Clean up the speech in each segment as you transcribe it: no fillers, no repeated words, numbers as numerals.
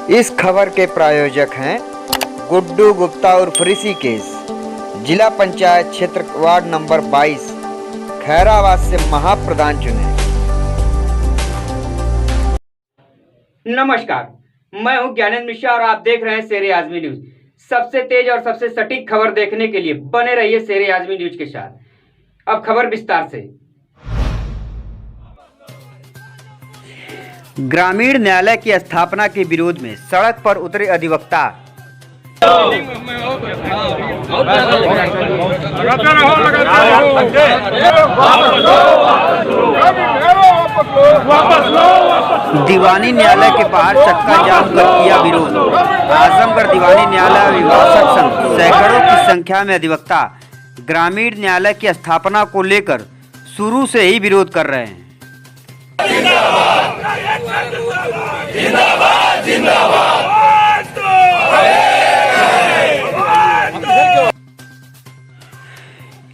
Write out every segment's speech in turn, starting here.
इस खबर के प्रायोजक हैं गुड्डू गुप्ता उर्फ ऋषिकेश, जिला पंचायत क्षेत्र वार्ड नंबर 22, खैराबाद से महाप्रधान चुने। नमस्कार, मैं हूं ज्ञानेंद्र मिश्रा और आप देख रहे हैं शेरे आजमी न्यूज। सबसे तेज और सबसे सटीक खबर देखने के लिए बने रहिए शेरे आजमी न्यूज के साथ। अब खबर विस्तार से। ग्रामीण न्यायालय की स्थापना के विरोध में सड़क पर उतरे अधिवक्ता। दीवानी न्यायालय के बाहर चक्का जाम कर किया विरोध। आजमगढ़ दीवानी न्यायालय अभिभाषक संघ सैकड़ों की संख्या में अधिवक्ता ग्रामीण न्यायालय की स्थापना को लेकर शुरू से ही विरोध कर रहे हैं। जिंदाबाद, जिंदाबाद।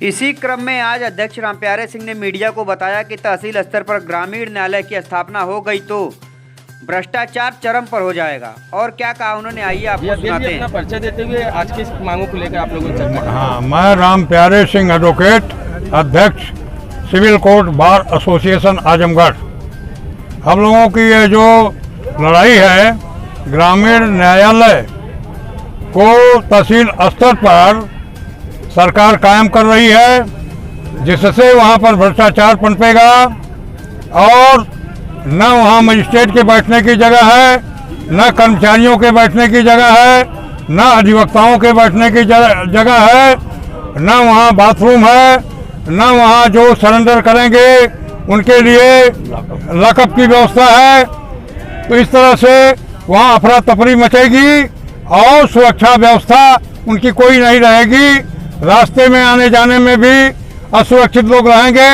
इसी क्रम में आज अध्यक्ष रामप्यारे सिंह ने मीडिया को बताया कि तहसील स्तर पर ग्रामीण न्यायालय की स्थापना हो गई तो भ्रष्टाचार चरम पर हो जाएगा। और क्या कहा उन्होंने, आइए आपको सुनाते हैं। परिचय देते हुए आज की मांगों को लेकर आप लोगों को। हाँ, मैं रामप्यारे सिंह एडवोकेट, अध्यक्ष civil court bar association Azamgarh. हम लोगों की ये जो लड़ाई है, ग्रामीण न्यायालय को तहसील स्तर पर सरकार कायम कर रही है, जिससे वहाँ पर भ्रष्टाचार पनपेगा और न वहाँ मजिस्ट्रेट के बैठने की जगह है, न कर्मचारियों के बैठने की जगह है, न अधिवक्ताओं के बैठने की जगह है, न वहाँ बाथरूम है, न वहाँ जो सरेंडर करेंगे उनके लिए लॉकअप की व्यवस्था है। तो इस तरह से वहाँ अफरा तफरी मचेगी और सुरक्षा व्यवस्था उनकी कोई नहीं रहेगी। रास्ते में आने जाने में भी असुरक्षित लोग रहेंगे।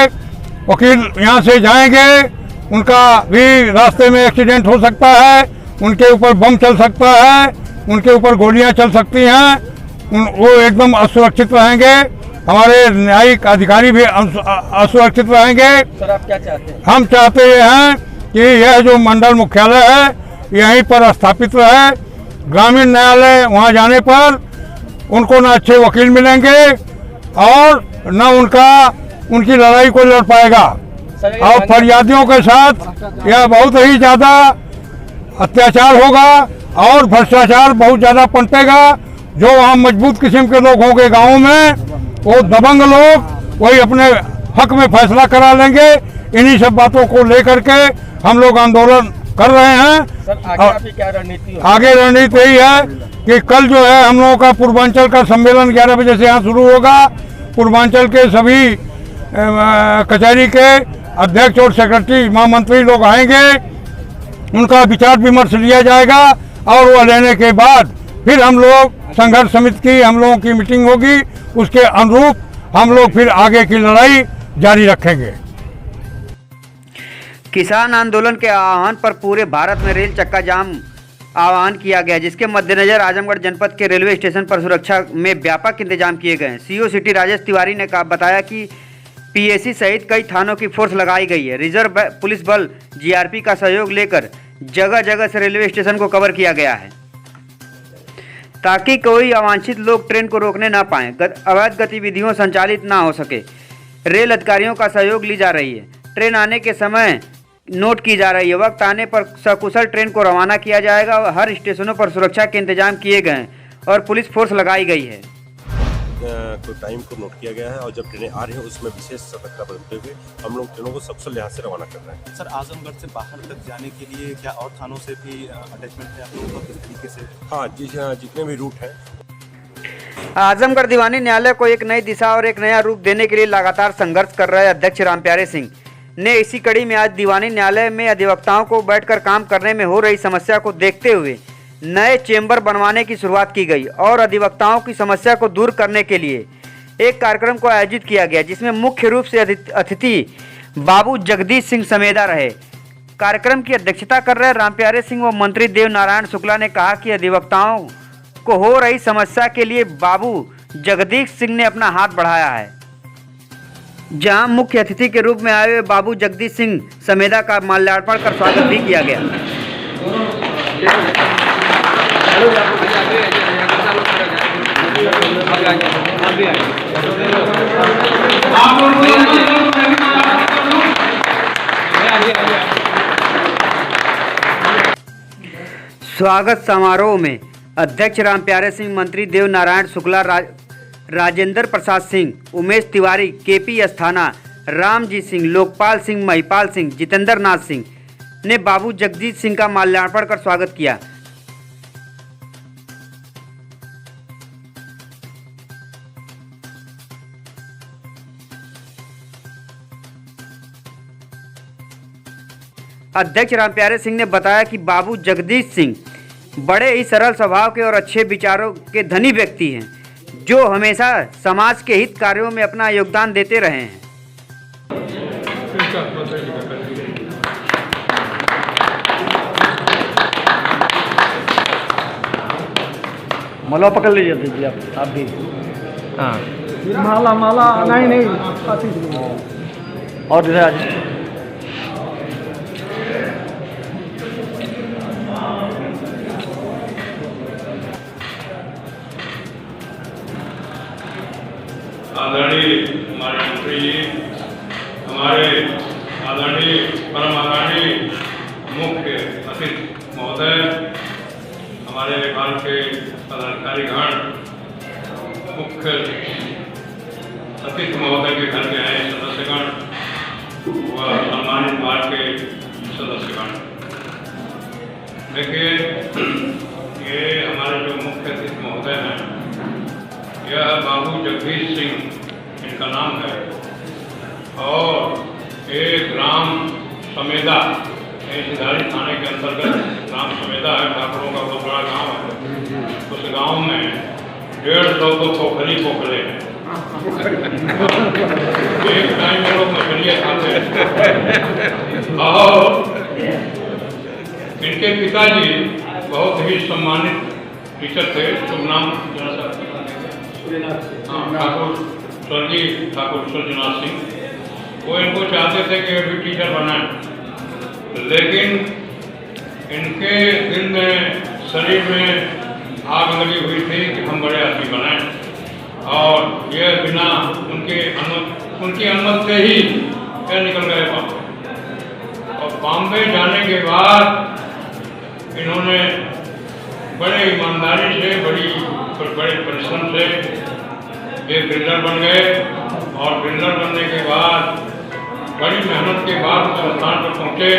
वकील यहाँ से जाएंगे, उनका भी रास्ते में एक्सीडेंट हो सकता है, उनके ऊपर बम चल सकता है, उनके ऊपर गोलियां चल सकती हैं, वो एकदम असुरक्षित रहेंगे। हमारे न्यायिक अधिकारी भी असुरक्षित रहेंगे। सर, आप क्या चाहते हैं? हम चाहते हैं कि यह जो मंडल मुख्यालय है यहीं पर स्थापित रहे। ग्रामीण न्यायालय वहाँ जाने पर उनको न अच्छे वकील मिलेंगे और न उनकी लड़ाई को लड़ पाएगा। और फरियादियों के साथ यह बहुत ही ज़्यादा अत्याचार होगा और भ्रष्टाचार बहुत ज़्यादा पनपेगा। जो वहाँ मजबूत किस्म के लोग होंगे गाँव में, वो दबंग लोग वही अपने हक में फैसला करा लेंगे। इन्हीं सब बातों को लेकर के हम लोग आंदोलन कर रहे हैं। सर, आगे आपकी क्या रणनीति? आगे रणनीति यही है कि कल जो है हम लोगों का पूर्वांचल का सम्मेलन 11 बजे से यहाँ शुरू होगा। पूर्वांचल के सभी कचहरी के अध्यक्ष और सेक्रेटरी महामंत्री लोग आएंगे, उनका विचार विमर्श लिया जाएगा और वह लेने के बाद फिर हम लोग संघर्ष समिति की हम लोगों की मीटिंग होगी। उसके अनुरूप हम लोग फिर आगे की लड़ाई जारी रखेंगे। किसान आंदोलन के आह्वान पर पूरे भारत में रेल चक्का जाम आह्वान किया गया, जिसके मद्देनजर आजमगढ़ जनपद के रेलवे स्टेशन पर सुरक्षा में व्यापक इंतजाम किए गए हैं। सीओ सिटी राजेश तिवारी ने बताया कि पीएसी सहित कई थानों की फोर्स लगाई गई है। रिजर्व पुलिस बल जीआरपी का सहयोग लेकर जगह जगह से रेलवे स्टेशन को कवर किया गया है, ताकि कोई अवांछित लोग ट्रेन को रोकने ना पाएं, अवैध गतिविधियों संचालित ना हो सके। रेल अधिकारियों का सहयोग ली जा रही है। ट्रेन आने के समय नोट की जा रही है। वक्त आने पर सकुशल ट्रेन को रवाना किया जाएगा। हर स्टेशनों पर सुरक्षा के इंतजाम किए गए हैं और पुलिस फोर्स लगाई गई है। तो टाइम को नोट किया गया है और जब ट्रेनें आ रही हैं उसमें विशेष सतर्कता बरतते हुए हम लोग ट्रेनों को सकुशल यहाँ से रवाना कर रहे हैं। सर, आजमगढ़ से बाहर तक जाने के लिए क्या और थानों से भी अटैचमेंट है आप लोगों का, किस तरीके से? हाँ जी, जितने भी रूट हैं। आजमगढ़ दीवानी न्यायालय को एक नई दिशा और एक नया रूप देने के लिए लगातार संघर्ष कर रहे अध्यक्ष रामप्यारे सिंह ने इसी कड़ी में आज दीवानी न्यायालय में अधिवक्ताओं को बैठकर काम करने में हो रही समस्या को देखते हुए नए चेंबर बनवाने की शुरुआत की गई और अधिवक्ताओं की समस्या को दूर करने के लिए एक कार्यक्रम को आयोजित किया गया, जिसमें मुख्य रूप से अतिथि बाबू जगदीश सिंह समेदा रहे। कार्यक्रम की अध्यक्षता कर रहे रामप्यारे सिंह व मंत्री देव नारायण शुक्ला ने कहा कि अधिवक्ताओं को हो रही समस्या के लिए बाबू जगदीश सिंह ने अपना हाथ बढ़ाया है। जहां मुख्य अतिथि के रूप में आए हुए बाबू जगदीश सिंह समेदा का माल्यार्पण कर स्वागत भी किया गया। स्वागत समारोह में अध्यक्ष रामप्यारे सिंह, मंत्री देव नारायण शुक्ला, राजेंद्र प्रसाद सिंह, उमेश तिवारी, केपी अस्थाना, रामजी सिंह, लोकपाल सिंह, महिपाल सिंह, जितेंद्र नाथ सिंह ने बाबू जगजीत सिंह का माल्यार्पण कर स्वागत किया। अध्यक्ष रामप्यारे सिंह ने बताया कि बाबू जगदीश सिंह बड़े ही सरल स्वभाव के और अच्छे विचारों के धनी व्यक्ति हैं, जो हमेशा समाज के हित कार्यों में अपना योगदान देते रहे हैं। माला पकड़ लीजिए, दीजिए आप भी। हाँ, माला नहीं और इधर आज आदरणीय हमारे मंत्री जी, हमारे आदरणीय परम आदरणीय मुख्य अतिथि महोदय, हमारे विभाग के पदाधिकारीगण, मुख्य अतिथि महोदय के घर के आए सदस्यगण व सम्मानित विभाग के सदस्यगण, देखिए ये हमारे जो मुख्य अतिथि महोदय हैं, यह बाबू जगदीश सिंह इनका नाम है और एक ग्राम समेदा, सिधारी थाने के अंतर्गत ग्राम समेदा है, ठाकुरों का बहुत बड़ा गांव है। उस गांव में 150 तो पोखरे हैं। एक टाइम में लोग मछलियाँ खाते हैं। और इनके पिताजी बहुत ही सम्मानित टीचर थे, शुभ नाम ठाकुर स्वर्गीय ठाकुर सूर्यनाथ सिंह। वो इनको चाहते थे कि भी टीचर बनाएं, लेकिन इनके दिल में, शरीर में आग लगी हुई थी कि हम बड़े आदमी बनाएं, और ये बिना उनकी अनुमति से ही ये निकल गए बॉम्बे। और बॉम्बे जाने के बाद इन्होंने बड़े ईमानदारी से, बड़े परिश्रम से एक बिल्डर बन गए, और बिल्डर बनने के बाद बड़ी मेहनत के बाद उस स्थान पर पहुँचे।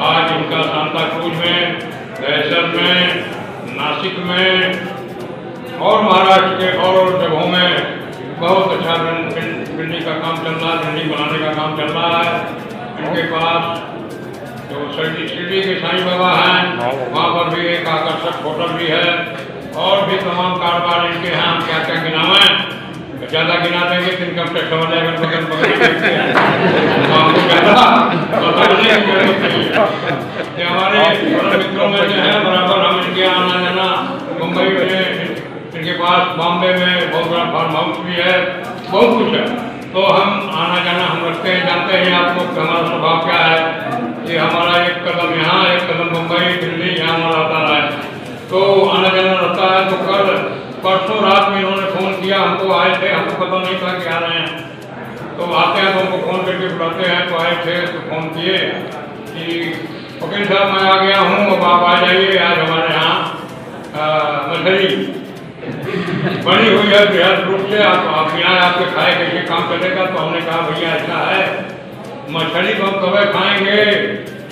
आज इनका सांता क्रूज में, दहशत में, नासिक में और महाराष्ट्र के और जगहों में बहुत अच्छा बिल्डिंग का काम चल रहा है, बिल्डिंग बनाने का काम चल रहा है। इनके पास जो शिरडी के साईं बाबा हैं, वहाँ पर भी एक आकर्षक होटल भी है, और भी तमाम कारोबार इनके हैं। हम क्या क्या गिनावें, ज़्यादा गिना देंगे तो इनकम टैक्स हो जाएगा, आपको ज़्यादा हमारे मित्रों में जो है बराबर हम इनके आना जाना, मुंबई में इनके पास, बॉम्बे में बहुत बड़ा फार्म हाउस भी है, बहुत कुछ है। तो हम आना जाना हम रखते हैं, जानते हैं आपको हमारा स्वभाव क्या है कि हमारा एक कदम यहाँ, एक कदम मुंबई, दिल्ली, यहाँ हमारा आता है, तो आना जाना रहता है। तो कल परसों रात में इन्होंने फ़ोन किया, हमको आए थे, हमको पता नहीं था कि आ रहे हैं। तो आते हैं तो हमको फ़ोन करके बुलाते हैं, तो आए थे तो फ़ोन किए कि वकील साहब मैं आ गया हूँ, अब आप आ जाइए। आज हमारे यहाँ मछली बनी हुई है बृहद रूप से, आप यहाँ आपके खाए कैसे काम चलेगा। तो हमने कहा भैया ऐसा है, मछली तो हम कभी खाएंगे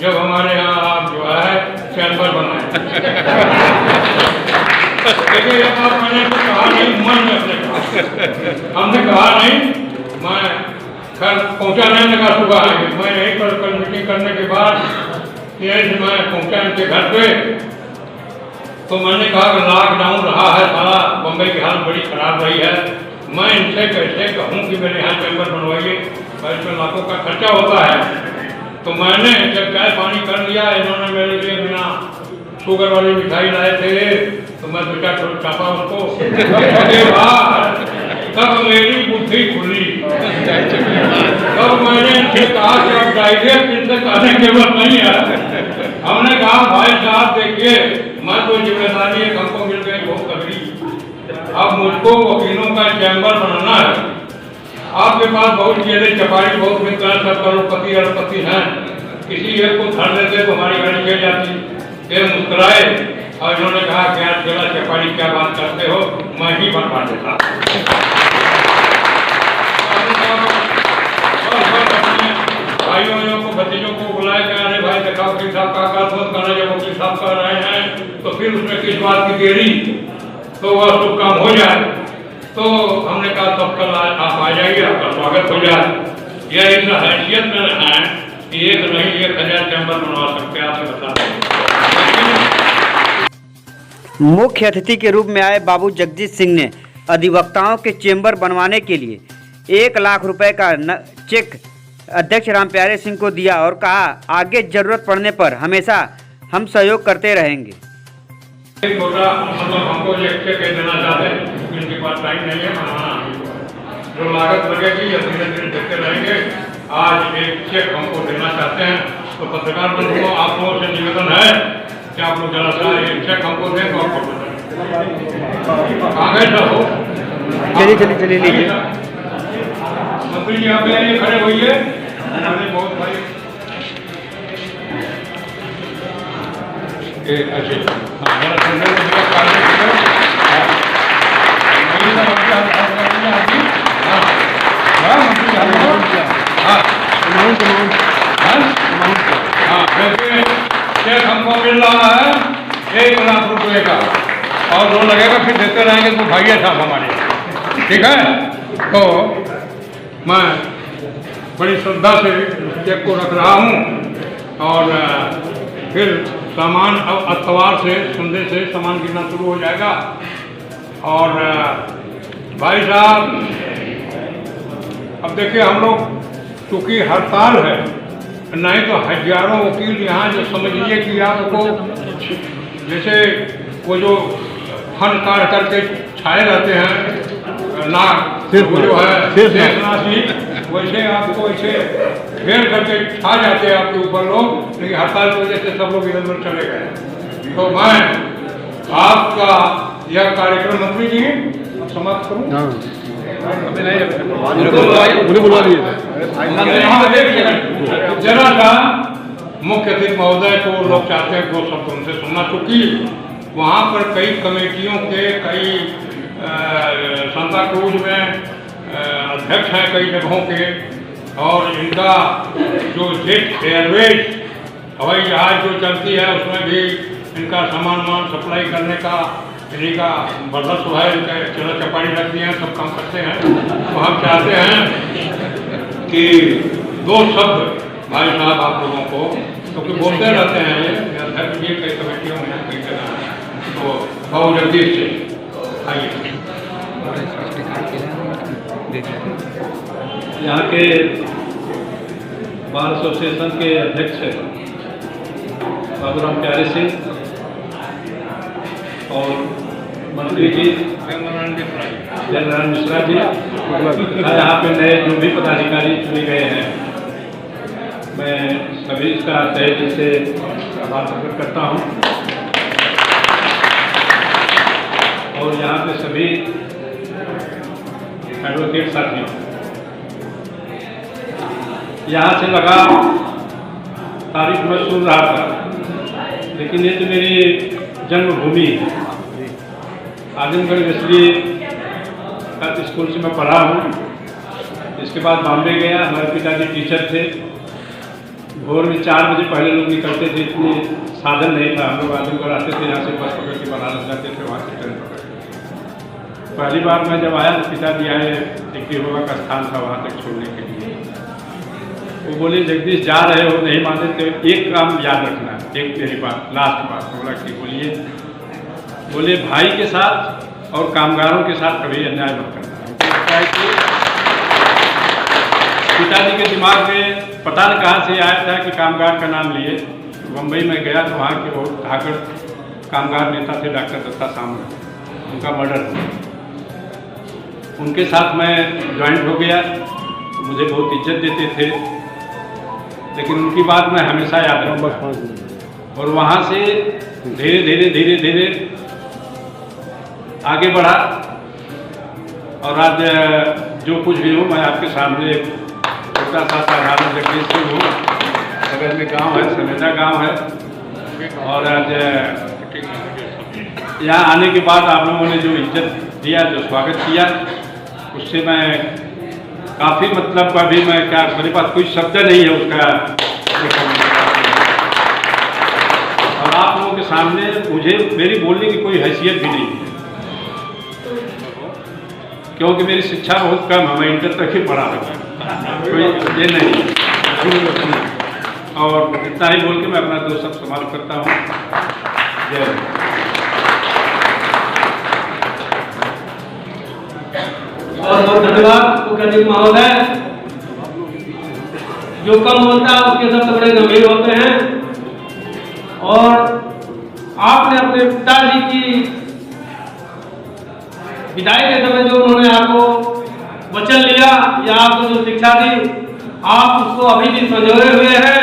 जब हमारे यहाँ आप जो है चैम्बर बनाए। देखिए ये बात मैंने तो कहा नहीं, मन में अपने कहा, हमने कहा नहीं, मैं खैर पहुँचा नहीं लगा सुबह आएंगे। मैं यहीं पर कल मीटिंग करने के बाद मैं पहुँचा इनके घर पे, तो मैंने कहा कि लॉकडाउन रहा है सारा, बम्बई की हालत बड़ी खराब रही है, मैं इनसे कैसे कहूँ कि मेरे यहाँ चैम्बर बनवाइए, इसमें लाखों का खर्चा होता है। तो मैंने जब चाय पानी कर लिया, इन्होंने मेरे लिए बिना शुगर वाली मिठाई लाए थे, तो मैं दो चार चापा उसको, उसके बाद तब मेरी बुद्धि खुली। तब मैंने इनसे कहा कि अब डाइजेस्ट इनसे कहने की जरूरत नहीं है। हमने कहा भाई साहब देखिए मैं तो जिम्मेदारी एक हमको मिल गई बहुत तगड़ी। अब मुझको वकीलों का चैम्बर बनाना है। आपके पास बहुत चेहरे चपारी बहुत मित्र हैं, सब करोड़पति अरबपति हैं, किसी एक को धर देते तो हमारी गाड़ी गिर जाती। ये मुस्कुराए और इन्होंने कहा कि यार चेहरा चपारी क्या बात करते हो, मैं ही बनवा देता। भाइयों को भतीजों को बुलाया कि अरे भाई देखा वकील साहब का मत करना, जब वकील साहब कर रहे हैं तो फिर उसमें किस बात की देरी, तो वह शुभ काम हो जाए। तो हमने कहा तब कल आप आ जाइए, आपका स्वागत हो जाए। यह इस हैसियत में है कि एक नहीं 1000 चैम्बर बनवा सकते हैं, आपसे बता दें। मुख्य अतिथि के रूप में आए बाबू जगजीत सिंह ने अधिवक्ताओं के चेंबर बनवाने के लिए 1 लाख रुपए का चेक अध्यक्ष रामप्यारे सिंह को दिया और कहा आगे जरूरत पड़ने पर हमेशा हम सहयोग करते रहेंगे। एक छोटा मतलब हमको एक चेक देना चाहते हैं, इनके पास टाइम नहीं है बनाना, जो लागत लगेगी या धीरे धीरे देते रहेंगे। आज एक चेक हमको देना चाहते हैं, तो पत्रकार बंधुओं आप लोगों से निवेदन है कि आप लोग जरा सा एक चेक हमको दें तो आगे हो। चलिए लीजिए। मंत्री जी आप ये खड़े होइए, बहुत भाई अच्छे चेक हमको मिल रहा है 1 लाख रुपए का, और जो लगेगा फिर देते रहेंगे तो भाइया साहब हमारे, ठीक है। तो मैं बड़ी श्रद्धा से चेक को रख रहा हूँ और फिर सामान अब अतवार से संडे से सामान गिरना शुरू हो जाएगा। और भाई साहब अब देखिए हम लोग चूँकि हड़ताल है, नहीं तो हजारों वकील यहाँ जो समझ लीजिए कि आपको जैसे वो जो फन काट करके छाए रहते हैं ना, वो जो है वैसे आपको ऐसे घेर करके छा जाते हैं आपके ऊपर लोग, लेकिन हड़ताल की वजह से सब लोग इधर उधर चले गए। तो मैं आपका यह कार्यक्रम मंत्री जी समाप्त करूँ, जरा सा मुख्य अतिथि महोदय को लोग चाहते हैं 2 शब्द उनसे सुनना, चूँकि वहाँ पर कई कमेटियों के कई सांता क्रूज में अध्यक्ष हैं कई जगहों के, और इनका जो जेट एयरवेज हवाई जहाज जो चलती है उसमें भी इनका सामान सप्लाई करने का इन्हीं का वर्चस्व है, इनका चला चपाड़ी रखती हैं, सब काम करते हैं। तो हम चाहते हैं कि 2 शब्द भाई साहब आप लोगों को, क्योंकि बोलते रहते हैं ये अध्यक्ष जी कई कमेटियों में कई जगह, तो बाबू जगदीश से आइए। यहाँ के बार एसोसिएशन के अध्यक्ष बाबू रामप्यारे सिंह और मंत्री जी जयनारायण मिश्रा जी, यहाँ पे नए जो भी पदाधिकारी चुने गए हैं, मैं सभी का तहे दिल से आभार प्रकट करता हूँ। और यहाँ पे सभी एडवोकेट साथियों, यहाँ से लगा तारीफ मैं सुन रहा था, लेकिन ये तो मेरी जन्मभूमि है। आजमगढ़ इसलिए स्कूल से मैं पढ़ा हूँ, इसके बाद बॉम्बे गया। हमारे पिताजी टीचर थे। भोर में 4 बजे पहले लोग निकलते थे, इतने साधन नहीं था। हम लोग आजमगढ़ आते थे, यहाँ से बस पकड़ के बनारस जाते थे, वहाँ से ट्रेन पकड़ के। पहली बार मैं जब आया तो पिताजी आए, एक होगा का स्थान था वहाँ तक छोड़ने के लिए। वो बोले जगदीश जा रहे हो, नहीं माने तो एक काम याद रखना, एक मेरी बात लास्ट बात। बोला कि बोलिए। बोले भाई के साथ और कामगारों के साथ कभी अन्याय मत करना। पिताजी के दिमाग में पता नहीं कहाँ से आया था कि कामगार का नाम लिए। मुंबई में गया तो वहाँ के बहुत धाकड़ कामगार नेता थे, डॉक्टर दत्ता सामने, उनका मर्डर हुआ। उनके साथ मैं ज्वाइंट हो गया, मुझे बहुत इज्जत देते थे, लेकिन उनकी बात मैं हमेशा याद रखूँगा। और वहाँ से धीरे धीरे धीरे धीरे आगे बढ़ा और आज जो कुछ भी हूँ मैं आपके सामने छोटा सा साधारण व्यक्ति से हूँ। बगल में गांव है, समेधा गांव है, और आज यहाँ आने के बाद आप लोगों ने जो इज्जत दिया, जो स्वागत किया, उससे मैं काफ़ी मतलब अभी मैं क्या, मेरे पास कोई शब्द नहीं है उसका। और आप लोगों के सामने मुझे मेरी बोलने की कोई हैसियत भी नहीं है, क्योंकि मेरी शिक्षा बहुत कम है, मैं इंटर तक ही पढ़ा हूँ, कोई ये नहीं। और इतना ही बोल के मैं अपना 2 शब्द समाप्त करता हूँ। जय हिंद। बहुत बहुत धन्यवाद मुख्य महोदय। जो कम बोलता है उसके शब्द बड़े गंभीर होते हैं, और आपने अपने पिताजी की विदाई के समय जो उन्होंने आपको वचन लिया या आपको जो शिक्षा दी, आप उसको अभी भी संजोए हुए हैं।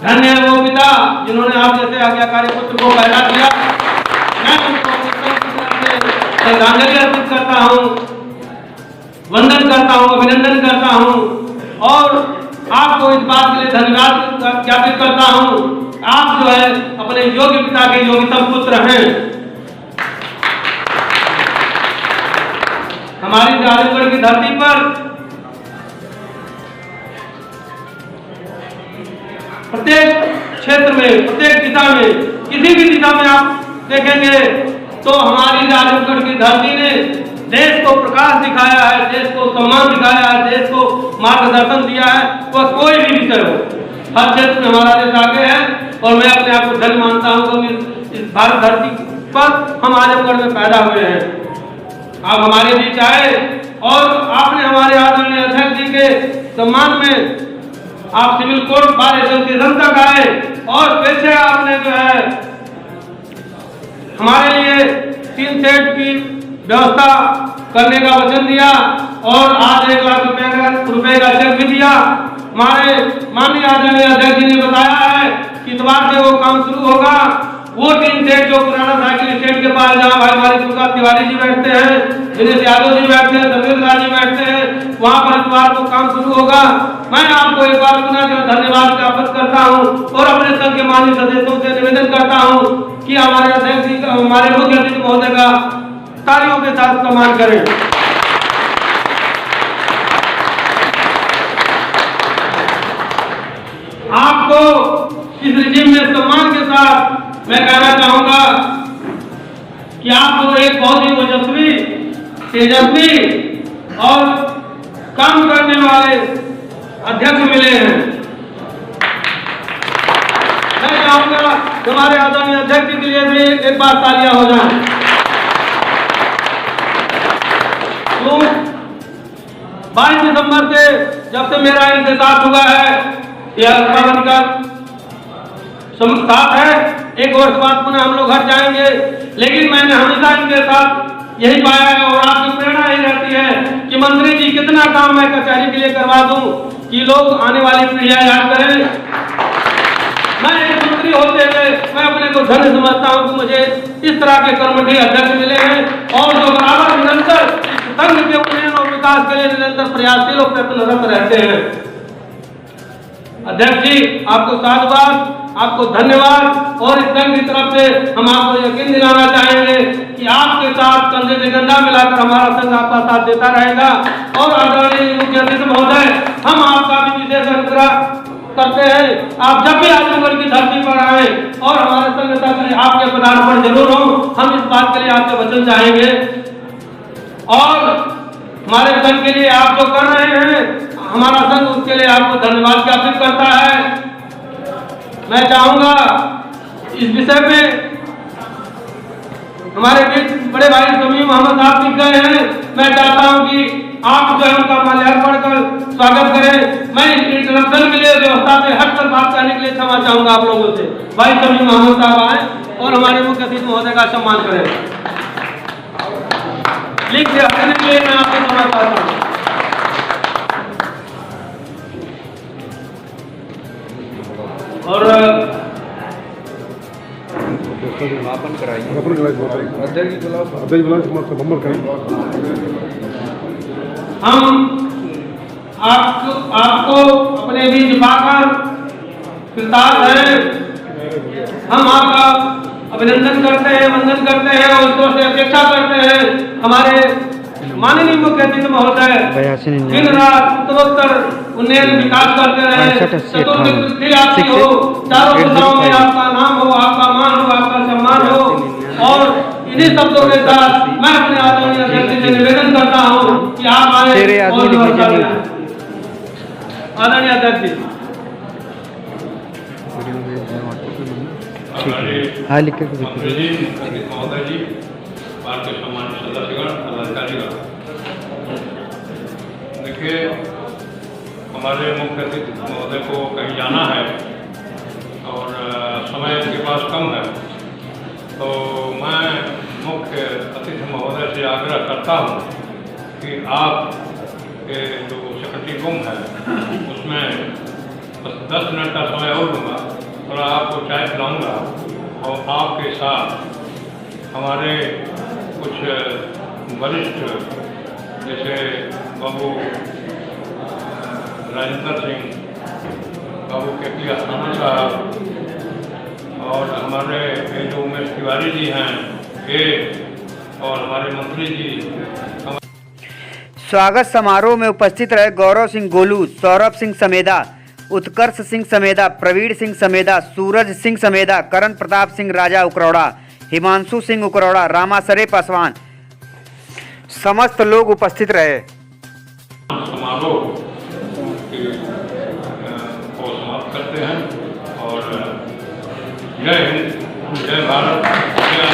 धन्य है वो पिता जिन्होंने आप जैसे आज्ञाकारी पुत्र को पैदा किया। मैं उनको श्रद्धांजलि अर्पित करता हूँ, वंदन करता हूँ, अभिनंदन करता हूँ, और आपको इस बात के लिए धन्यवाद ज्ञापित करता हूँ। आप जो है अपने योग्य पिता के योग्यतम पुत्र हैं। हमारी आजमगढ़ की धरती पर प्रत्येक क्षेत्र में, प्रत्येक दिशा में, किसी भी दिशा में आप देखेंगे तो हमारी आजमगढ़ की धरती ने देश को प्रकाश दिखाया है, देश को सम्मान दिखाया है, देश को मार्गदर्शन दिया है। वह कोई भी विषय हो, हर क्षेत्र में हमारा देश आगे है, और मैं अपने आप को धन्य मानता हूँ क्योंकि इस भारत धरती पर हम आजमगढ़ में पैदा हुए हैं। आप हमारे बीच आए और आपने हमारे आदरणीय अध्यक्ष जी के सम्मान में आप सिविल कोर्ट बार एसोसिएशन तक आए, और फिर से आपने जो है हमारे लिए 3 सेट की व्यवस्था करने का वचन दिया, और आज 1 लाख रुपए का चेक भी दिया। हमारे माननीय आदरणीय अध्यक्ष जी ने बताया है कि इतवार से वो काम शुरू होगा। वो 3 सेट जो पुराना साइकिल स्टैंड के पास जहाँ भाई हमारे दुर्गा तिवारी जी बैठते हैं, दिनेश यादव जी बैठते हैं, धर्मेंद्र राज जी बैठते हैं, वहाँ पर इतवार को काम शुरू होगा। मैं आपको एक बार पुनः धन्यवाद ज्ञापित करता हूँ, और अपने संघ के माननीय सदस्यों से निवेदन करता हूँ कि हमारे अध्यक्ष जी का, हमारे मुख्य अतिथि महोदय का तालियों के साथ सम्मान करें। आपको इस रिजीम में सम्मान के साथ मैं कहना चाहूंगा कि आपको एक बहुत ही ओजस्वी, तेजस्वी और काम करने वाले अध्यक्ष मिले हैं। मैं चाहूंगा हमारे आदरणीय अध्यक्ष के लिए भी एक बार तालियां हो जाएं। तो 22 दिसंबर से जब से मेरा इनके साथ हुआ है, यह का साथ है, 1 वर्ष बाद पुनः हम लोग घर जाएंगे, लेकिन मैंने हमेशा इनके साथ यही पाया है, और आपकी प्रेरणा यही रहती है कि मंत्री जी कितना काम मैं कचहरी के लिए करवा दूं कि लोग आने वाली पीढ़ियां याद करें। मैं एक मंत्री होते हुए मैं अपने को धन्य समझता हूं कि मुझे इस तरह के कर्मठी अध्यक्ष मिले हैं, और जो बराबर निरंतर संघ के उन्नयन और विकास के लिए निरंतर प्रयासशील और प्रयत्नरत रहते हैं। अध्यक्ष जी आपको साधुवाद, आपको धन्यवाद, और इस संघ की तरफ से हम आपको यकीन दिलाना चाहेंगे कि आपके साथ कंधे से कंधा मिलाकर हमारा संघ आपका साथ देता रहेगा। और आदरणीय मुख्य अतिथि महोदय, हम आपका भी विशेष अनुग्रह करते हैं। आप जब भी आजमगढ़ की धरती पर आए और हमारे संघ तक आपके पदार्पण जरूर हो, हम इस बात के लिए आपसे वचन चाहेंगे। और हमारे संघ के लिए आप जो कर रहे हैं, हमारा संघ उसके लिए आपको धन्यवाद ज्ञापित करता है। मैं चाहूंगा इस विषय में हमारे बीच बड़े भाई समीम मोहम्मद साहब लिख गए हैं। मैं चाहता हूं कि आप जो है उनका माल्यार्पण कर स्वागत करें। मैं इंटरप्शन के लिए व्यवस्था से हटकर बात करने के लिए क्षमा चाहूंगा आप लोगों से। भाई समीम मोहम्मद साहब आए और हमारे मुख्य अतिथि महोदय का सम्मान करें। लिख के हटने के लिए मैं आपसे क्षमा चाहता हूँ। अर्पण कराइए। हम आपको अपने बीच पाकर कृतार्थ हैं। हम आपका अभिनंदन करते हैं, वंदन करते हैं और ईश्वर से अपेक्षा करते हैं हमारे माननीय मुख्य अतिथि महोदय दिन रात उत्तरोत्तर उन्नयन विकास करते रहे, चतुर्वृत्ति आपकी हो, चारों दिशाओं में आपका नाम हो, आपका मान हो, आपका सम्मान हो। और इन्हीं शब्दों के साथ मैं अपने आदरणीय अध्यक्ष से निवेदन करता हूँ कि आप आए और आदरणीय अध्यक्ष जी। हाँ लिख के मंत्री जी, महोदय जी, पार्टी के सम्मानित सदस्यगण, पदाधिकारीगण, देखिए हमारे मुख्य अतिथि महोदय को कहीं जाना है और समय उनके पास कम है, तो मैं मुख्य अतिथि महोदय से आग्रह करता हूँ कि आप के जो सेक्रेटरी रूम है उसमें 10 मिनट का समय और लूँगा, थोड़ा आपको चाय पिलाऊँगा और आपके साथ हमारे कुछ वरिष्ठ जैसे बाबू राजेंद्र सिंह, बाबू के अस्थाना साहब और हमारे जो उमेश तिवारी जी हैं ये और हमारे मंत्री जी। स्वागत समारोह में उपस्थित रहे गौरव सिंह गोलू, सौरभ सिंह समेदा, उत्कर्ष सिंह समेदा, प्रवीण सिंह समेदा, सूरज सिंह समेदा, करण प्रताप सिंह राजा उकरौड़ा, हिमांशु सिंह उकरौड़ा, रामासरे पासवान, समस्त लोग उपस्थित रहे। समारोह को समाप्त करते हैं और जय हिंद, जय भारत, जय